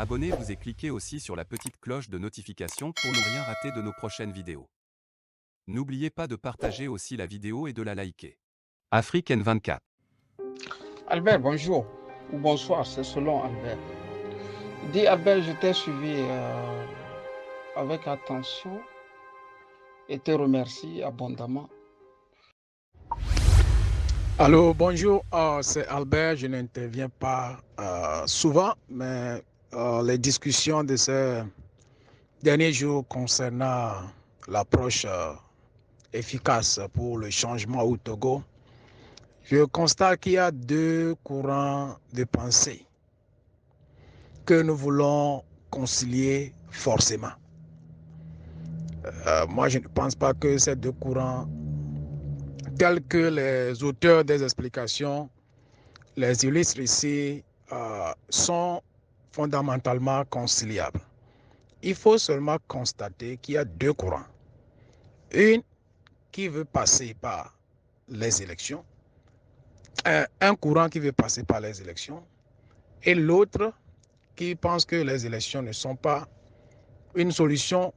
Abonnez-vous et cliquez aussi sur la petite cloche de notification pour ne rien rater de nos prochaines vidéos. N'oubliez pas de partager aussi la vidéo et de la liker. Afrique N24. Albert, bonjour ou bonsoir, c'est selon Albert. Dis Albert, je t'ai suivi avec attention et te remercie abondamment. Allô, bonjour, c'est Albert. Je n'interviens pas souvent, mais les discussions de ces derniers jours concernant l'approche efficace pour le changement au Togo, je constate qu'il y a deux courants de pensée que nous voulons concilier forcément. Moi, je ne pense pas que ces deux courants, tels que les auteurs des explications les illustres ici, sont fondamentalement conciliables. Il faut seulement constater qu'il y a deux courants. Une qui veut passer par les élections, un courant qui veut passer par les élections, et l'autre qui pense que les élections ne sont pas une solution.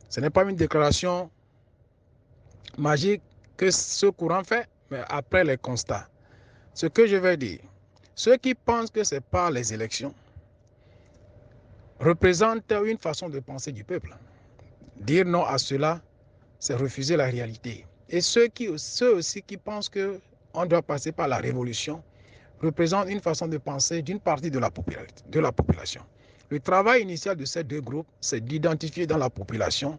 Ce n'est pas une déclaration magique que ce courant fait, mais après les constats. Ce que je vais dire, ceux qui pensent que c'est par les élections représentent une façon de penser du peuple. Dire non à cela, c'est refuser la réalité. Et ceux aussi qui pensent qu'on doit passer par la révolution représentent une façon de penser d'une partie de la population. Le travail initial de ces deux groupes, c'est d'identifier dans la population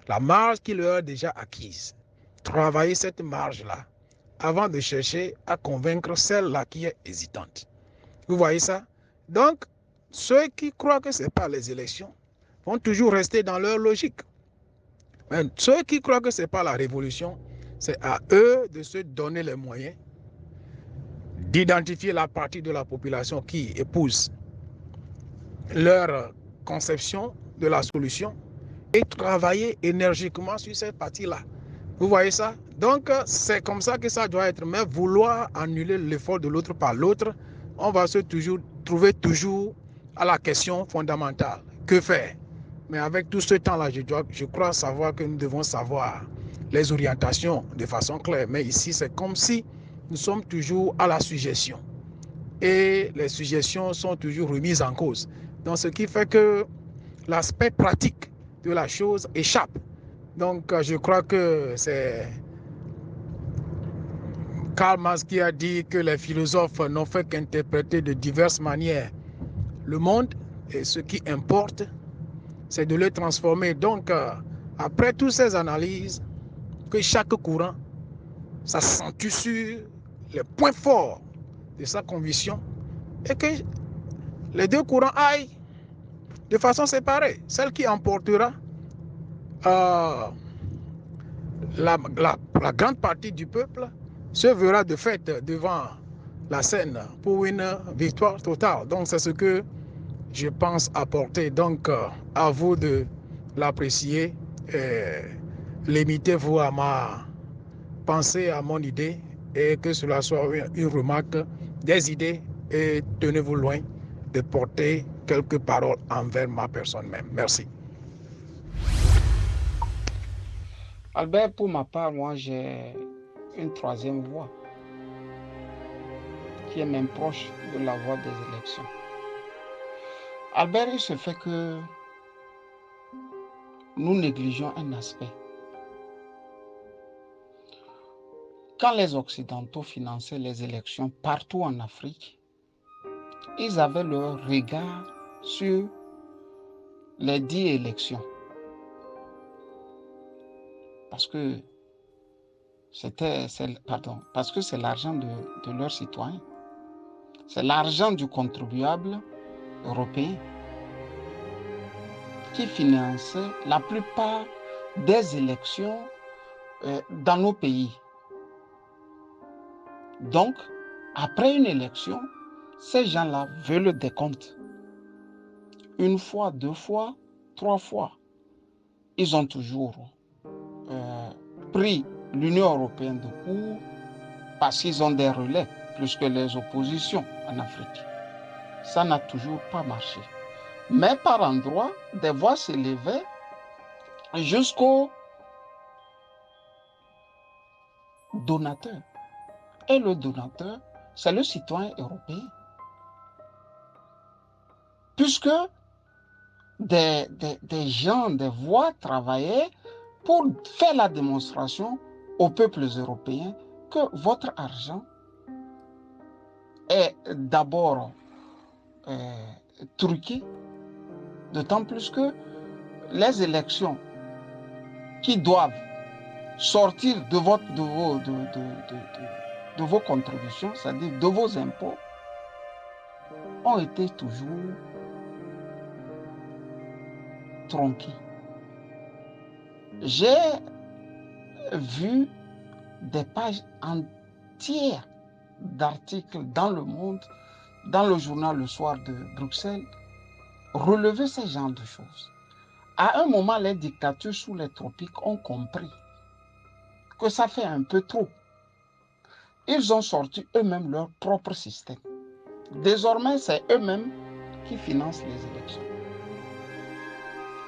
la marge qui leur est déjà acquise. Travailler cette marge-là avant de chercher à convaincre celle-là qui est hésitante. Vous voyez ça? Donc, ceux qui croient que ce n'est pas les élections vont toujours rester dans leur logique. Mais ceux qui croient que ce n'est pas la révolution, c'est à eux de se donner les moyens d'identifier la partie de la population qui épouse leur conception de la solution et travailler énergiquement sur cette partie-là. Vous voyez ça? Donc, c'est comme ça que ça doit être. Mais vouloir annuler l'effort de l'autre par l'autre, on va se trouver toujours à la question fondamentale. Que faire? Mais avec tout ce temps-là, je crois savoir que nous devons savoir les orientations de façon claire. Mais ici, c'est comme si nous sommes toujours à la suggestion. Et les suggestions sont toujours remises en cause. Donc, ce qui fait que l'aspect pratique de la chose échappe. Donc, je crois que c'est Karl Marx qui a dit que les philosophes n'ont fait qu'interpréter de diverses manières le monde, et ce qui importe, c'est de le transformer. Donc, après toutes ces analyses, que chaque courant s'accentue sur les points forts de sa conviction et que les deux courants aillent de façon séparée. Celle qui emportera la grande partie du peuple se verra de fait devant la scène pour une victoire totale. Donc, c'est ce que je pense apporter. Donc, à vous de l'apprécier. Limitez-vous à ma pensée, à mon idée, et que cela soit une remarque des idées, et tenez-vous loin de porter quelques paroles envers ma personne même. Merci. Albert, pour ma part, moi j'ai une troisième voie qui est même proche de la voie des élections. Albert, il se fait que nous négligeons un aspect. Quand les Occidentaux finançaient les élections partout en Afrique, ils avaient leur regard sur les 10 élections. Parce que c'est l'argent de leurs citoyens. C'est l'argent du contribuable européen qui finançait la plupart des élections dans nos pays. Donc, après une élection, ces gens-là veulent le décompte. Une fois, deux fois, trois fois. Ils ont toujours pris l'Union européenne de court parce qu'ils ont des relais plus que les oppositions en Afrique. Ça n'a toujours pas marché. Mais par endroits, des voix s'élevaient jusqu'au donateur. Et le donateur, c'est le citoyen européen. Puisque des gens, des voix travaillaient pour faire la démonstration aux peuples européens que votre argent est d'abord truqué, d'autant plus que les élections qui doivent sortir de vos contributions, c'est-à-dire de vos impôts, ont été toujours tronquées. J'ai vu des pages entières d'articles dans Le Monde, dans le journal Le Soir de Bruxelles, relever ce genre de choses. À un moment, les dictatures sous les tropiques ont compris que ça fait un peu trop. Ils ont sorti eux-mêmes leur propre système. Désormais, c'est eux-mêmes qui financent les élections.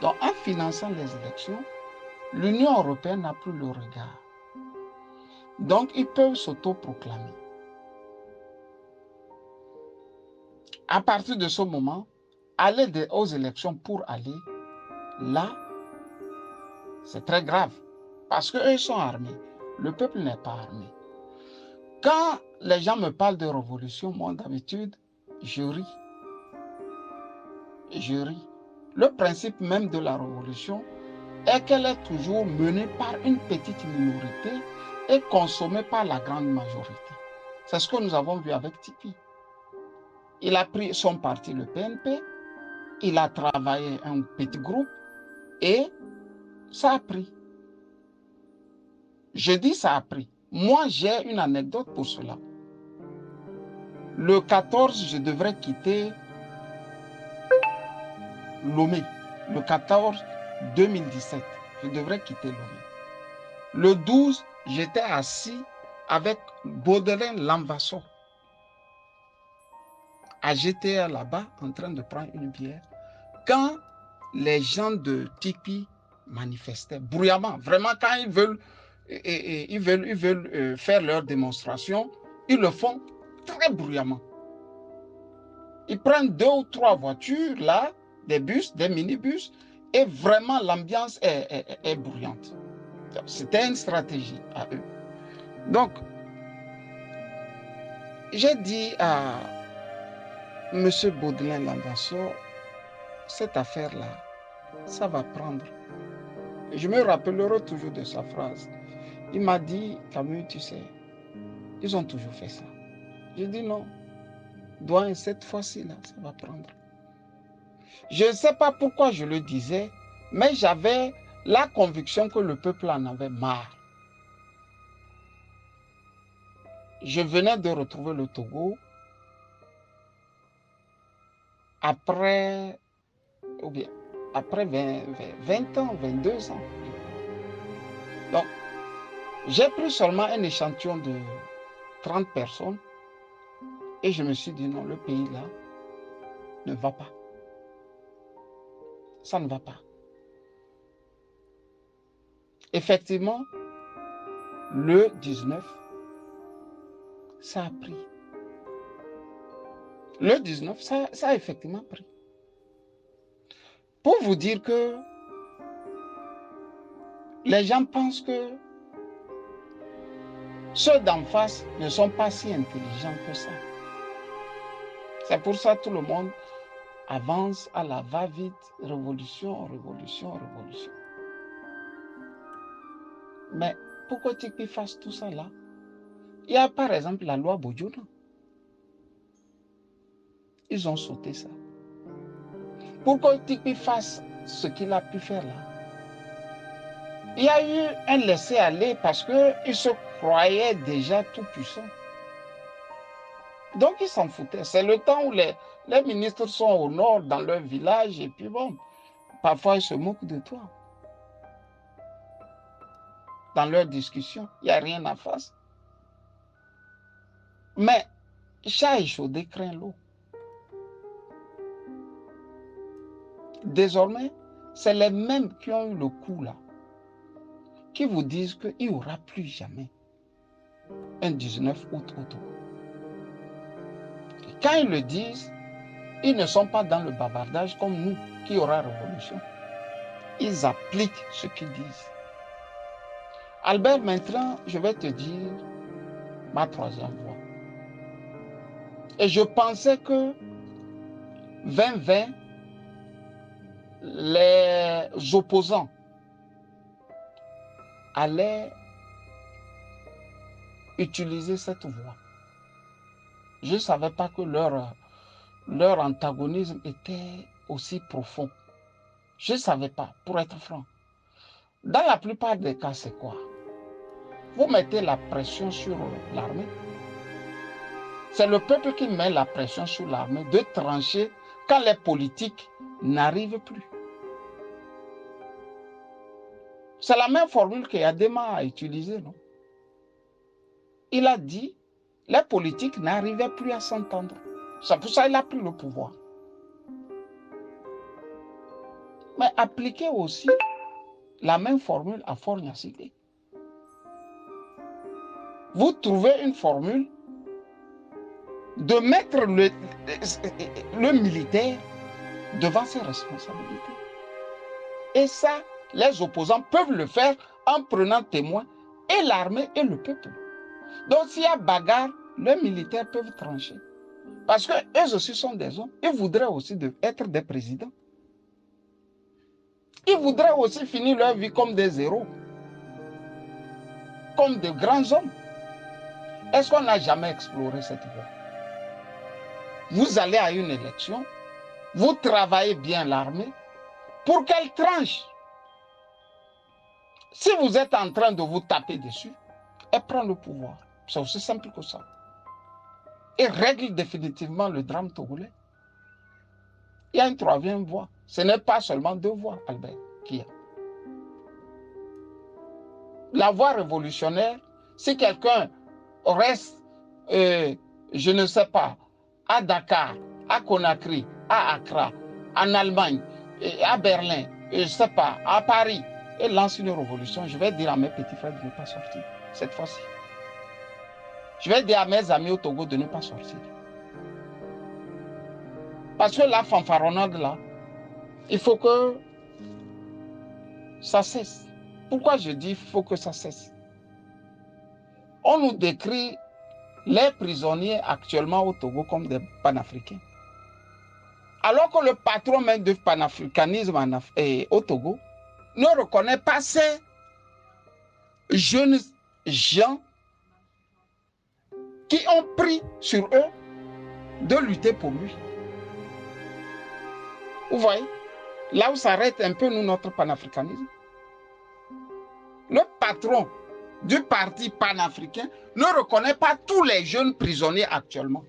Donc, en finançant les élections, l'Union européenne n'a plus le regard. Donc, ils peuvent s'autoproclamer. À partir de ce moment, aller aux élections pour aller là, c'est très grave. Parce qu'eux, ils sont armés. Le peuple n'est pas armé. Quand les gens me parlent de révolution, moi, d'habitude, je ris. Je ris. Le principe même de la révolution est qu'elle est toujours menée par une petite minorité et consommée par la grande majorité. C'est ce que nous avons vu avec Tipi. Il a pris son parti, le PNP, il a travaillé un petit groupe et ça a pris. Je dis ça a pris. Moi, j'ai une anecdote pour cela. Le 14, je devrais quitter Lomé. Le 14 2017, je devrais quitter Lomé. Le 12, j'étais assis avec Baudelaire Lamvasso à GTR là-bas en train de prendre une bière. Quand les gens de Tipi manifestaient bruyamment, vraiment quand ils veulent faire leur démonstration, ils le font très bruyamment. Ils prennent 2 ou 3 voitures là, des bus, des minibus, et vraiment l'ambiance est bruyante. C'était une stratégie à eux. Donc, j'ai dit à M. Baudelaire Lamvasso, cette affaire-là, ça va prendre. Je me rappellerai toujours de sa phrase. Il m'a dit, Camus, tu sais, ils ont toujours fait ça. J'ai dit non, doyen, cette fois-ci, là, ça va prendre. Je ne sais pas pourquoi je le disais, mais j'avais la conviction que le peuple en avait marre. Je venais de retrouver le Togo après 20 ans, 22 ans. Donc, j'ai pris seulement un échantillon de 30 personnes et je me suis dit non, le pays là ne va pas. Ça ne va pas. Effectivement, le 19, ça a pris. Le 19, ça a effectivement pris. Pour vous dire que les gens pensent que ceux d'en face ne sont pas si intelligents que ça. C'est pour ça que tout le monde avance à la va-vite, révolution, révolution, révolution. Mais pourquoi Tipi fasse tout ça là? Il y a par exemple la loi Bojona. Ils ont sauté ça. Pourquoi Tipi fasse ce qu'il a pu faire là? Il y a eu un laisser-aller parce qu'il se croyait déjà tout puissant. Donc ils s'en foutaient. C'est le temps où les ministres sont au nord dans leur village et puis bon, parfois ils se moquent de toi. Dans leur discussion, il n'y a rien en face. Mais chat échaudé craint l'eau. Désormais, c'est les mêmes qui ont eu le coup là, qui vous disent qu'il n'y aura plus jamais un 19 août au Togo. Et quand ils le disent, ils ne sont pas dans le bavardage comme nous, qui aura révolution. Ils appliquent ce qu'ils disent. Albert, maintenant, je vais te dire ma troisième voie. Et je pensais que 2020, les opposants allaient utiliser cette voie. Je ne savais pas que leur antagonisme était aussi profond. Je ne savais pas, pour être franc. Dans la plupart des cas, c'est quoi? Vous mettez la pression sur l'armée. C'est le peuple qui met la pression sur l'armée de trancher quand les politiques n'arrivent plus. C'est la même formule qu'Adema a utilisée, non? Il a dit, les politiques n'arrivaient plus à s'entendre. C'est pour ça qu'il a pris le pouvoir. Mais appliquez aussi la même formule à Fort Gnassingbé. Vous trouvez une formule de mettre le militaire devant ses responsabilités. Et ça, les opposants peuvent le faire en prenant témoin et l'armée et le peuple. Donc s'il y a bagarre, les militaires peuvent trancher. Parce qu'eux aussi sont des hommes. Ils voudraient aussi être des présidents. Ils voudraient aussi finir leur vie comme des héros. Comme de grands hommes. Est-ce qu'on n'a jamais exploré cette voie? Vous allez à une élection, vous travaillez bien l'armée pour qu'elle tranche. Si vous êtes en train de vous taper dessus, elle prend le pouvoir. C'est aussi simple que ça. Et règle définitivement le drame togolais. Il y a une troisième voie. Ce n'est pas seulement deux voies, Albert, qu'il y a. La voie révolutionnaire, si quelqu'un reste, je ne sais pas, à Dakar, à Conakry, à Accra, en Allemagne, à Berlin, je ne sais pas, à Paris, et lance une révolution, je vais dire à mes petits frères de ne pas sortir, cette fois-ci. Je vais dire à mes amis au Togo de ne pas sortir. Parce que la fanfaronnade là, il faut que ça cesse. Pourquoi je dis qu'il faut que ça cesse? On nous décrit les prisonniers actuellement au Togo comme des panafricains. Alors que le patron même du panafricanisme au Togo ne reconnaît pas ces jeunes gens qui ont pris sur eux de lutter pour lui. Vous voyez, là où s'arrête un peu nous, notre panafricanisme. Le patron du parti panafricain ne reconnaît pas tous les jeunes prisonniers actuellement.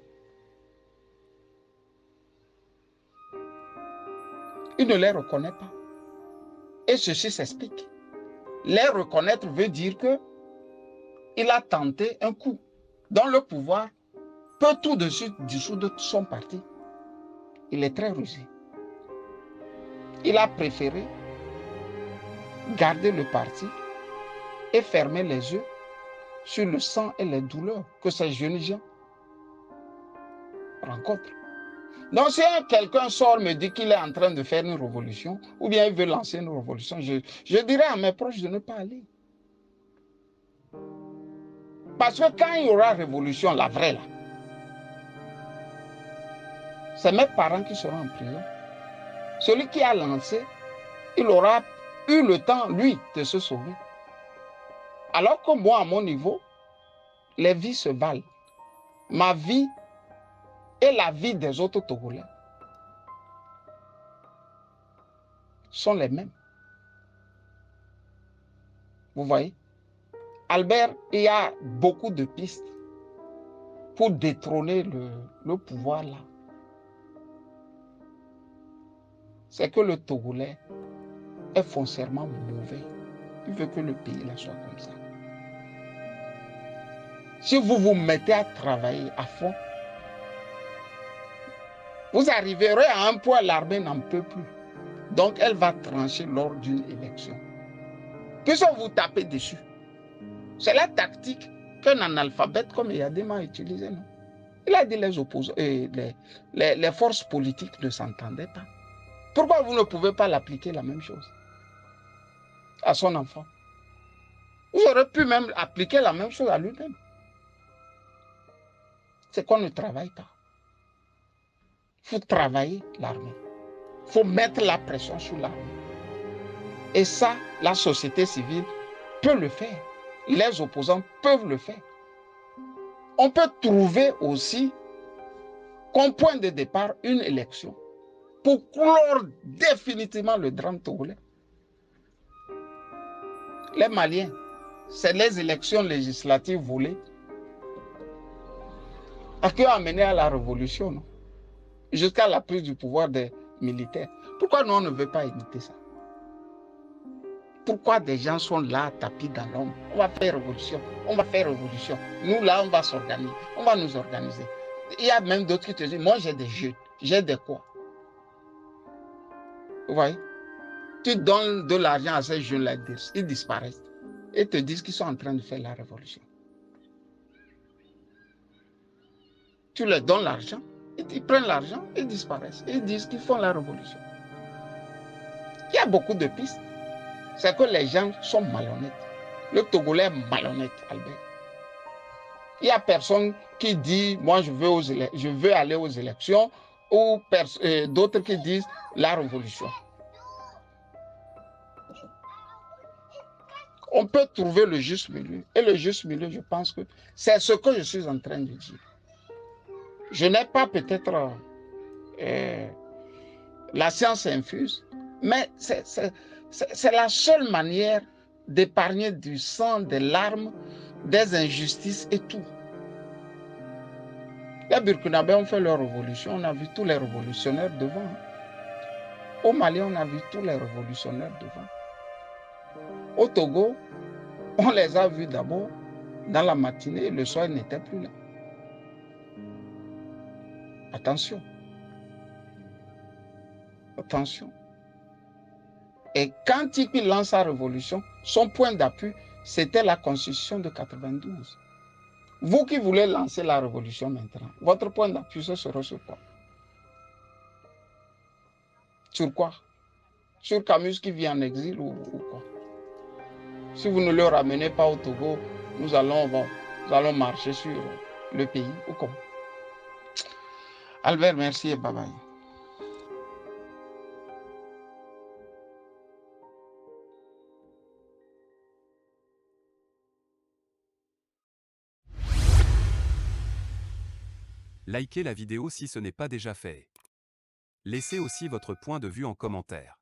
Il ne les reconnaît pas. Et ceci s'explique. Les reconnaître veut dire qu'il a tenté un coup dont le pouvoir peut tout de suite dissoudre son parti. Il est très rusé. Il a préféré garder le parti et fermer les yeux sur le sang et les douleurs que ces jeunes gens rencontrent. Donc si quelqu'un sort me dit qu'il est en train de faire une révolution ou bien il veut lancer une révolution, je dirais à mes proches de ne pas aller. Parce que quand il y aura révolution, la vraie là, c'est mes parents qui seront en prison. Celui qui a lancé, il aura eu le temps, lui, de se sauver. Alors que moi, à mon niveau, les vies se valent. Ma vie et la vie des autres Togolais sont les mêmes. Vous voyez? Albert, il y a beaucoup de pistes pour détrôner le pouvoir là. C'est que le Togolais est foncièrement mauvais. Il veut que le pays là soit comme ça. Si vous vous mettez à travailler à fond, vous arriverez à un point, l'armée n'en peut plus. Donc, elle va trancher lors d'une élection. Puisqu'on vous tapez dessus. C'est la tactique qu'un analphabète comme Eyadema a utilisée, non? Il a dit les opposants, les forces politiques ne s'entendaient pas. Pourquoi vous ne pouvez pas l'appliquer la même chose à son enfant? Vous aurez pu même appliquer la même chose à lui-même. C'est qu'on ne travaille pas. Il faut travailler l'armée. Il faut mettre la pression sur l'armée. Et ça, la société civile peut le faire. Les opposants peuvent le faire. On peut trouver aussi comme point de départ une élection pour clore définitivement le drame togolais. Les Maliens, c'est les élections législatives volées qui ont amené à la révolution, jusqu'à la prise du pouvoir des militaires. Pourquoi nous, on ne veut pas imiter ça? Pourquoi des gens sont là, tapis dans l'ombre? On va faire révolution, on va faire révolution. Nous, là, on va s'organiser, on va nous organiser. Il y a même d'autres qui te disent, moi, j'ai des jeunes, j'ai des quoi? Vous voyez? Tu donnes de l'argent à ces jeunes-là, ils disparaissent. Et te disent qu'ils sont en train de faire la révolution. Tu leur donnes l'argent, ils prennent l'argent, ils disparaissent. Ils disent qu'ils font la révolution. Il y a beaucoup de pistes. C'est que les gens sont malhonnêtes. Le Togolais est malhonnête, Albert. Il n'y a personne qui dit, moi je veux aller aux élections, ou d'autres qui disent la révolution. On peut trouver le juste milieu. Et le juste milieu, je pense que c'est ce que je suis en train de dire. Je n'ai pas peut-être la science infuse, mais c'est la seule manière d'épargner du sang, des larmes, des injustices et tout. Les Burkinabés ont fait leur révolution, on a vu tous les révolutionnaires devant. Au Mali, on a vu tous les révolutionnaires devant. Au Togo, on les a vus d'abord dans la matinée et le soir, ils n'étaient plus là. Attention. Attention. Et quand Tipi lance sa révolution, son point d'appui, c'était la constitution de 92. Vous qui voulez lancer la révolution maintenant, votre point d'appui, ce sera sur quoi? Sur quoi? Sur Camus qui vit en exil ou quoi? Si vous ne le ramenez pas au Togo, nous allons marcher sur le pays ou comment? Albert, merci et bye bye. Likez la vidéo si ce n'est pas déjà fait. Laissez aussi votre point de vue en commentaire.